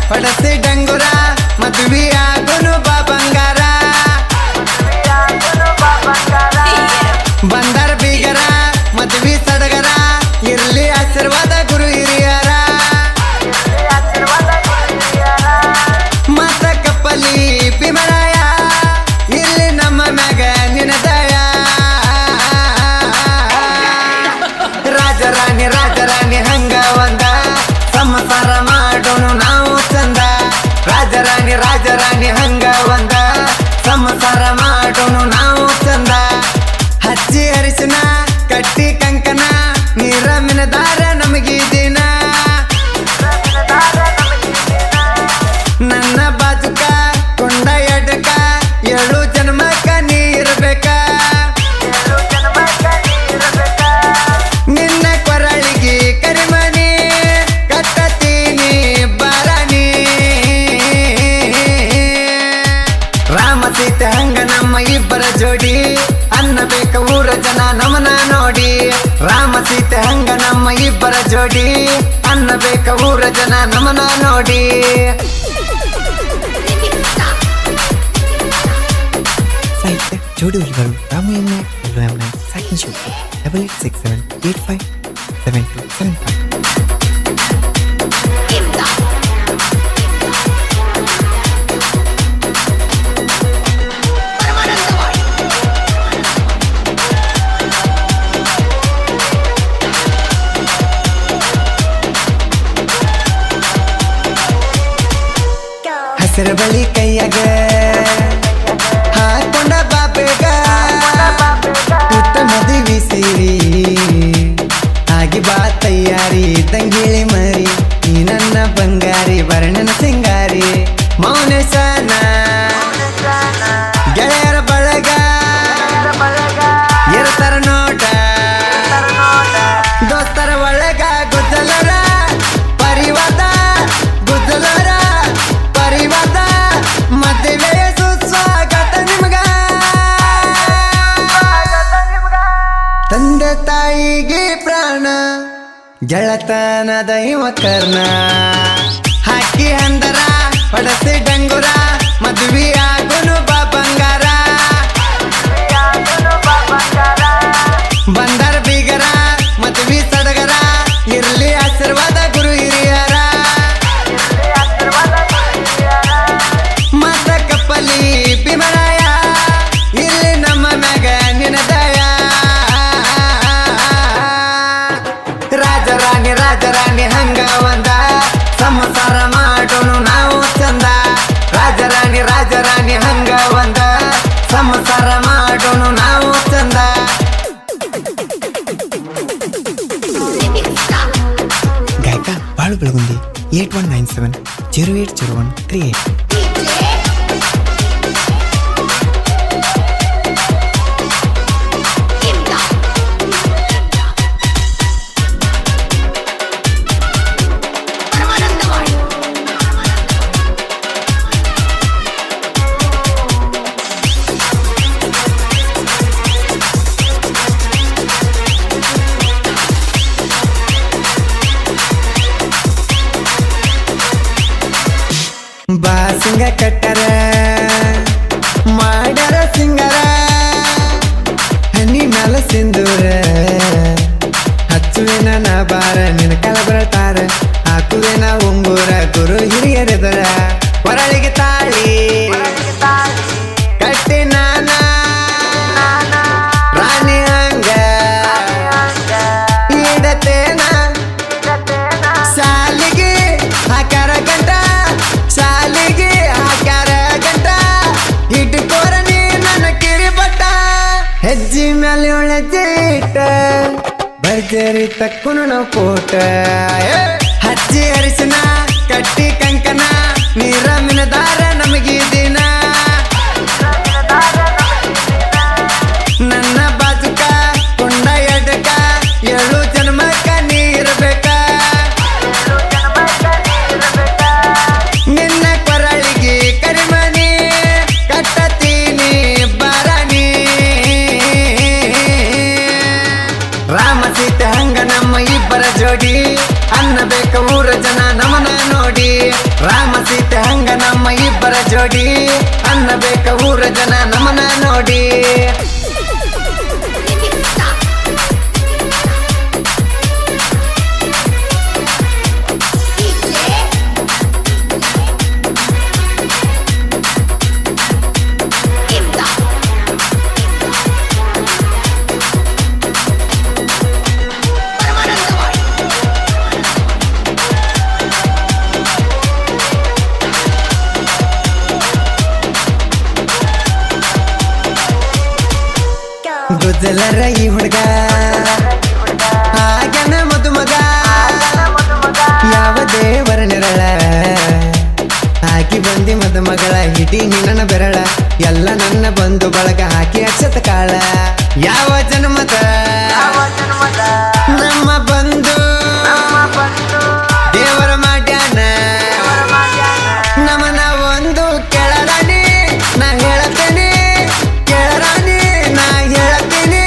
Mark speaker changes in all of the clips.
Speaker 1: ಹೊಡಸಿ ಡಂಗುರ ಮದುವೆ ಆಗುನು ಬಾ ಬಂಗಾರ ಬಂದರ ಬೀಗರ ಮದುವೆ ಸಡಗರ ಇರ್ಲಿ ಆಶೀರ್ವಾದ ಗುರು ಹಿರಿಯರ ಮಾತ ಕಪ್ಪಲಿ ಬಿಮರಾಯ ಇಲ್ಲಿ ನಮ್ಮ ಮ್ಯಾಗ ನಿನದಯ ರಾಜರಾಣಿ ಹಂಗ ಒಂದ ಸಂಸಾರ ಮಾಡೋನು ನಾವು ಚಂದ ರಾಜರಾಣಿ ಹಂಗ ಒಂದ ಸಂಸಾರ ಮಾಡೋನು ನಾವು ಚಂದ ಹಚ್ಚಿ ಹರಿಸಿನ ಕಟ್ಟಿ ಕಂಕನ ನೀರ ಮಿನದಾರ ನಮಗೀ ದಿನ ನನ್ನ ಬಾಜುಕ ಕೊಂಡ ಎಡಕ 7 ಜನ್ಮಕ್ಕ ನೀ ಇರ್ಬೇಕ ನಿನ್ನ ಕೊರಳಿಗೆ ಕರಿಮನಿ ಕಟ್ಟತೀನಿ ಬಾರಾಣಿ ರಾಮ ಸೀತೆ ಹಂಗ ನಮ್ಮ ಇಬ್ಬರ ಜೋಡಿ ಅನ್ನಬೇಕ ಊರ ಜನ ನಮನ ನೋಡಿ ರಾಮ ಸೀತೆ ಹಂಗ ನಮ್ಮ ಇಬ್ಬರ ಜೋಡಿ ಅನ್ನಬೇಕ ಊರ ಜನ ನಮನ ನೋಡಿ
Speaker 2: ಸಾಹಿತ್ಯ ಜೋಡಿ ಹುಲಿಗಳು ರಾಮು ಎಂ ನಾಯಕ್ ಎಲ್ಲೋ ಎಂ ನಾಯಕ್ ಸೆಕೆಂಡ್ ಶೋ 8867857275
Speaker 1: ಹಸಿರ ಬಳಿ ಕೈಯಾಗ ಹಾಕೊಂಡ ಬಾಬೇಗ ಪುಟ್ಟ ಮದುವೆ ಸೇರಿ ಆಗಿ ಬಾ ತಯ್ಯಾರಿ ತಂಗಿಳಿ ಮರಿ ಈ ನನ್ನ ಬಂಗಾರಿ ವರ್ಣನ ಸಿಂಗಾರಿ ಮೌನೇಶನ ಗೆಳೆಯರ ಬಳಗ ಇರ್ತಾರ ನೋಟ ದೋಸ್ತರ ಒಳಗ ಗುದ್ದಲರ ಪರಿವಾದ ಗುದ್ದಲರ ಪರಿವಾದ ಮದುವೆ ಸುಸ್ವಾಗತ ನಿಮ್ಗ ತಂದೆ ತಾಯಿಗೆ ಪ್ರಾಣ ಗೆಳತನ ದೈವ ಕರ್ಣ ಹಾಕಿ ಅಂದರ ಹೊಡಸಿ ಡಂಗುರ ಮದುವೆ ಆಗುನು ಬಾ ಬಂಗಾರ ಬಂದರ ಬೀಗರ ಮದುವೆ ಸಡಗರ ಇರ್ಲಿ ಆಶೀರ್ವಾದ ಗುರು ಹಿರಿಯರ ಮಾತ ಕಪ್ಪಲಿ ಬಿಮರಾಯ ಇಲ್ಲಿ ನಮ್ಮ ಮ್ಯಾಗ ನಿನದಯ ರಾಜರಾಣಿ ಹಂಗ ಒಂದ ಸಂಸಾರ ಮಾಡೋನು ನಾವು ಚಂದ ರಾಜರಾಣಿ ಹಂಗ ಒಂದ ಸಂಸಾರ ಮಾಡೋನು ನಾವು ಚಂದ
Speaker 2: ಗಾಯಕ ಬಾಳು ಬೆಳಗುಂದಿ 8197080138
Speaker 1: ಬಾಸಿಂಗ ಕಟ್ಟರ ಮಾಡರ ಸಿಂಗರ ಹನಿ ಮ್ಯಾಲ ಸಿಂಧೂರ ಹಚ್ಚುವೆನ ನಾ ಬಾರ ನಿನ್ನ ಕಲಬರತಾರ ಹಾಕುವೆನ ಉಂಗುರ ಗುರು ಹಿರಿಯರೆದರ ಹೊರಳಿಗೆ ತಾಳಿ ಕಟ್ಟಿ ನಾನ ರಾಣಿ ಹಂಗ ಇಡತೇನ ಸಾಲಿಗೆ ಹಾಕಾರ ಗಂಟ ಸಾಲಿಗೆ ಹಾಕಾರ ಗಂಟ ಇಟ್ಕೋರ ನೀ ನನ್ನ ಕಿರಿ ಬಟ್ಟ ಹೆಜ್ಜಿ ಮೇಲೆ ಒಳಜೆ ಇಟ್ಟ ಭರ್ಜರಿ ತಕ್ಕುನು ನಾವು ಕೋಟ ಹಚ್ಚಿ ಹರಿಸಿನ ಕಟ್ಟಿ ಕಂಕನ ನೀರ ಮಿನದಾರ ನಮಗೀ ದಿನ ನನ್ನ ಬಾಜುಕ ಕೊಂಡ ಎಡಕ 7 ಜನ್ಮಕ್ಕ ನೀ ಇರ್ಬೇಕ ನಿನ್ನ ಕೊರಳಿಗೆ ಕರಿಮನಿ ಕಟ್ಟತೀನಿ ಬಾರಾಣಿ ರಾಮ ಸೀತೆ ಹಂಗ ನಮ್ಮ ಇಬ್ಬರ ಜೋಡಿ ಅನ್ನಬೇಕ ಊರ ಜನ ನಮನ ನೋಡಿ ರಾಮ ಜೋಡಿ ಅನ್ನಬೇಕ ಊರ ಜನ ನಮನ ನೋಡಿ. ಗುದ್ದಲರ ಈ ಹುಡುಗ ಆಗನ ಮದುಮಗ ಯಾವ ದೇವರ ನೆರಳ ಹಾಕಿ ಬಂದಿ ಮದುಮಗಳ ಹಿಡಿ ನಿನ್ನ ಬೆರಳ ಎಲ್ಲ ನನ್ನ ಬಂಧು ಬಳಗ ಹಾಕಿ ಅಕ್ಷತ ಕಾಳ ಯಾವ ಜನ್ಮದ ನಮ್ಮ ಬಂಧು ದೇವರ ಮಾಡ್ಯಾನ ನಮನ ಒಂದು ಕೆಳರಾಣಿ ನಾ ಹೇಳತೇನೆ ಕೆಳರಾಣಿ ನಾ ಹೇಳತೀನಿ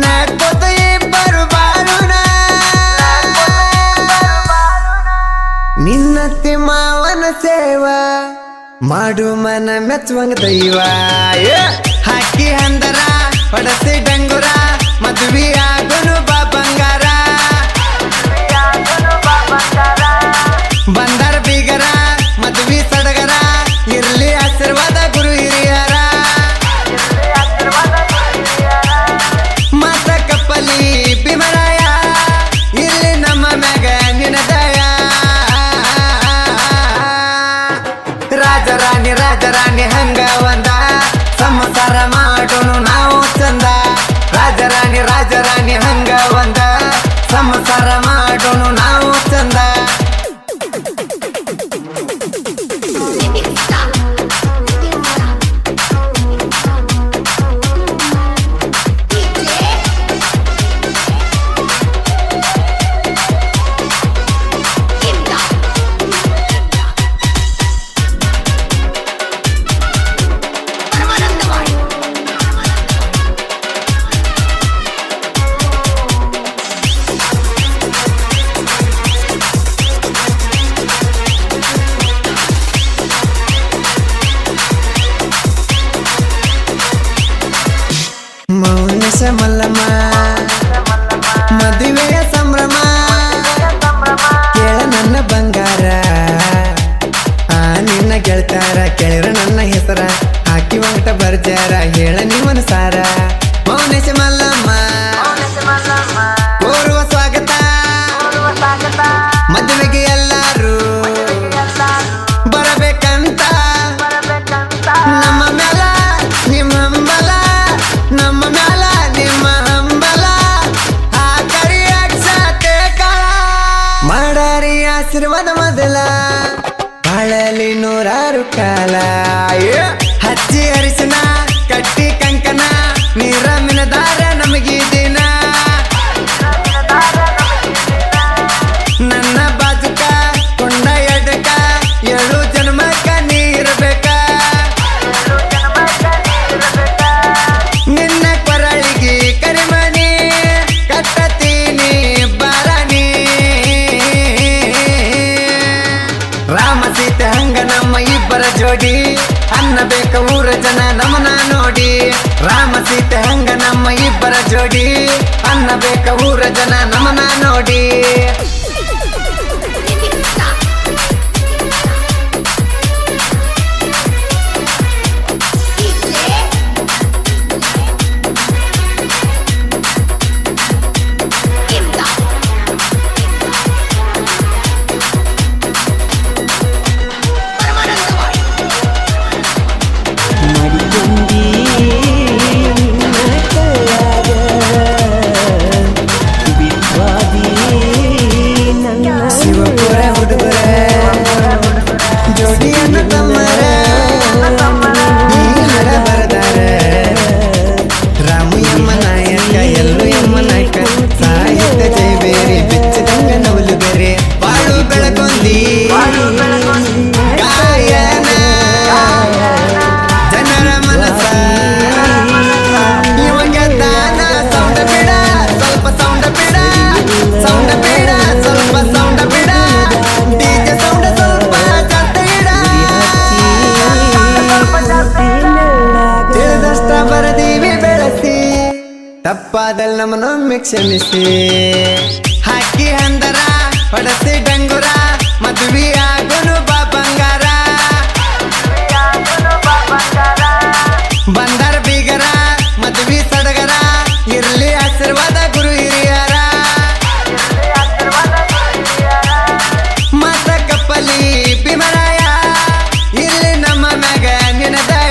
Speaker 1: ನಾಕೋತ ಇಬ್ಬರು ಬಾರುಣ ನಿನ್ನತ್ತಿ ಮಾವನ ಸೇವಾ ಮಾಡು ಮನ ಮೆಚ್ಚುವಂಗ ದೈವ ಹಾಕಿ ಅಂದರ ಹೊಡಸಿ ಡಂಗುರ ಮದುವೆ ಆಗೋನು ಬಾ ಬಂಗಾರ ಬಂದರ ಬೀಗರ ಮದುವೆ ಸಡಗರ ಇರ್ಲಿ ಆಶೀರ್ವಾದ ಗುರು ಹಿರಿಯರ ಮಾತ ಕಪ್ಪಲಿ ಬಿಮರಾಯ ಇಲ್ಲಿ ನಮ್ಮ ಮ್ಯಾಗ ನಿನದಯ ರಾಜರಾಣಿ ಹಂಗ ಒಂದ ಸಂಸಾರ ಮಾಡೋನು ನಾವು ಚಂದ ರಾಜರಾಣಿ ಹಂಗ ಒಂದ ಸಂಸಾರ ಮಾಡೋನು ನಾವು ಚಂದ. ಮೌನಸ ಮಲ್ಲಮ್ಮ ಮದುವೆಯ ಸಂಭ್ರಮ ಕೇಳ ನನ್ನ ಬಂಗಾರ ನಿನ್ನ ಗೆಳ್ತಾರ ಕೇಳಿರ ನನ್ನ ಹೆಸರ ಹಾಕಿ ಒಂಟ ಬರ್ಜಾರ ಹೇಳ ನಿಮ್ಮನ ಸಾರ ಮೌನೇಶ ಮಲ್ಲಮ್ಮ ಕೋರುವ ಸ್ವಾಗತ ಮದುವೆಗೆ ಎಲ್ಲರೂ ಬರಬೇಕಂತ ನಮ್ಮ ಮ್ಯಾಲ ನಿಮ್ಮ ಹಂಬಲ ನಮ್ಮ ಮ್ಯಾಲ ನಿಮ್ಮ ಹಂಬಲ ಆ ಕರಿ ಅಕ್ಷತೆ ಕಾಳ ಮಾಡಾರಿ ಆಶೀರ್ವಾದ ಮೊದಲ ಬಾಳಲಿ ನೂರಾರು ಕಾಲ ಹಚ್ಚಿ ಅರಿಶಿನ ಕಟ್ಟಿ ಕಂಕನ ನೀರ ಮಿನದಾರ ನಮಗೀ ದಿನ ನನ್ನ ಬಾಜುಕ ಕೊಂಡ ಎಡಕ 7 ಜನ್ಮಕ್ಕ ನೀರಬೇಕ ನಿನ್ನ ಕೊರಳಿಗೆ ಕರಿಮಣಿ ಕಟ್ಟತೀನಿ ಬಾರಾಣಿ ರಾಮ ಸೀತೆ ಹಂಗ ನಮ್ಮ ಇಬ್ಬರ ಜೋಡಿ ಅನ್ನಬೇಕ ಊರ ಜನ ನಮನ ನೋಡಿ. ರಾಮ ಸೀತೆ ಹಂಗ ನಮ್ಮ ಇಬ್ಬರ ಜೋಡಿ ಅನ್ನಬೇಕ ಊರ ಜನ ನಮನ ನೋಡಿ.
Speaker 2: ಬಿಟ್ವಾದಿ
Speaker 1: ನಮ್ಮನೊಮ್ಮೆ ಕ್ಷಮಿಸಿ ಹಾಕಿ ಅಂದರ ಹೊಡಸಿ ಡಂಗುರ ಮದುವೆ ಆಗೋನು ಬಾ ಬಂಗಾರ ಬಂದರ ಬೀಗರ ಮದುವೆ ಸಡಗರ ಇರ್ಲಿ ಆಶೀರ್ವಾದ ಗುರು ಹಿರಿಯರ ಮತ ಕಪ್ಪಲಿ ಭೀಮರಾಯ ಇಲ್ಲಿ ನಮ್ಮ ಮ್ಯಾಗ ನಿನದಯ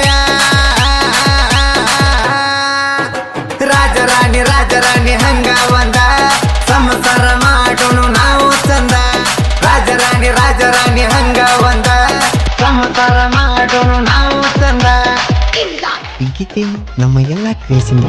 Speaker 1: ರಾಜರಾಣಿ ಹಂಗ ಒಂದ ಸಂಸಾರ ಮಾಡೋನು ನಾವು ಚಂದ ರಾಜರಾಣಿ ಹಂಗ ಒಂದ ಸಂಸಾರ ಮಾಡೋನು ನಾವು ಚಂದ
Speaker 2: ಈ ಗೀತೆ ನಮ್ಮ ಎಲ್ಲ ಕ್ರಿಯೇಷನ್